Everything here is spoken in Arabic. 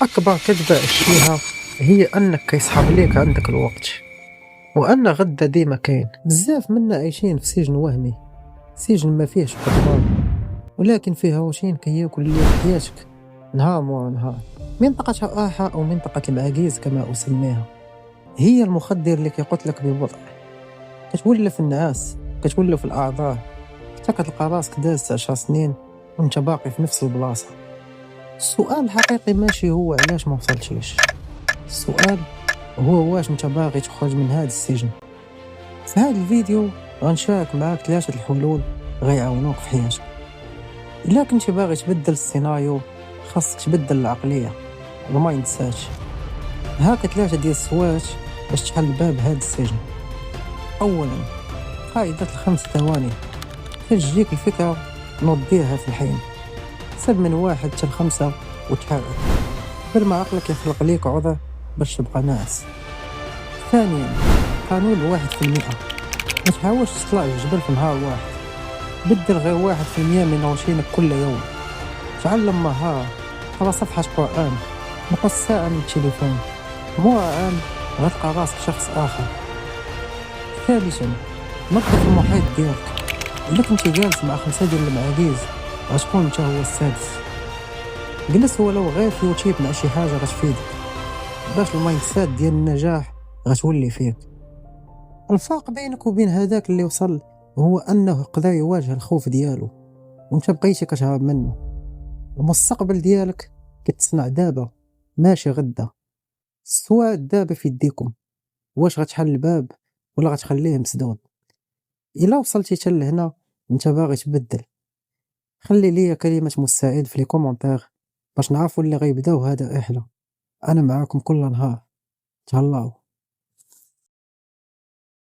أكبر كذبة عشتيها هي أنك كيصحاب ليك عندك الوقت، وأن غدا ديما كاين. بزاف منا عايشين في سجن وهمي، سجن ما فيهش قضبان، ولكن فيه روتين كياكل ليك حياتك نهار مورا نهار. منطقة الراحة أو منطقة المعاكيز كما أسميها هي المخدر اللي كيقتلك ببطء. كتولف النعاس، كتولف الأعضاء، حتى كتلقى راسك داز 10 سنين وانت باقي في نفس البلاصة. السؤال الحقيقي ماشي هو علاش ما وصلتيش، السؤال هو واش انت باغي تخرج من هذا السجن. في هذا الفيديو غنشارك معاك 3 الحلول غيعاونوك في حياتك. الا كنتي باغي تبدل السيناريو خاصك تبدل العقليه، المايند سيت. هاك 3 ديال السوات باش تحل باب هذا السجن. اولا، قاعده ال5 ثواني. فاش تجيك الفكره نوض بيها في الحين، سب من 1 حتى ل5 وتحرك قبل ما عقلك يخلق ليك عذر باش تبقى ناعس. ثانيا، قانون 1%. ما تحاولش تطلع الجبل في نهار واحد، بدل غير 1% من روتينك كل يوم. تعلم مهارة، قرا صفحة قرآن، نقص ساعة من التليفون. مورا عام غتلقى راسك شخص آخر. ثالثا، نظف المحيط ديالك. إلا كنتي جالس مع 5 ديال المعاكيز غتكون انت هو السادس. جلس ولو غير في يوتيوب مع شي حاجة غتفيدك، باش المايند سيت ديال النجاح غتولي فيك. الفرق بينك وبين هذاك اللي وصل هو أنه قدر يواجه الخوف ديالو وانت بقيتي كتهرب منه. المستقبل ديالك كتصنع دابا ماشي غدا. السواعد دابا في يديكم، واش غتحل الباب ولا غتخليه مسدود؟ إلا وصلتي حتى لهنا انت باغي تبدل، خلي ليا كلمة مساعد في لي كومونتير باش نعرفوا اللي غيبداو هذا الرحلة. أنا معاكم كل نهار. تهلاو.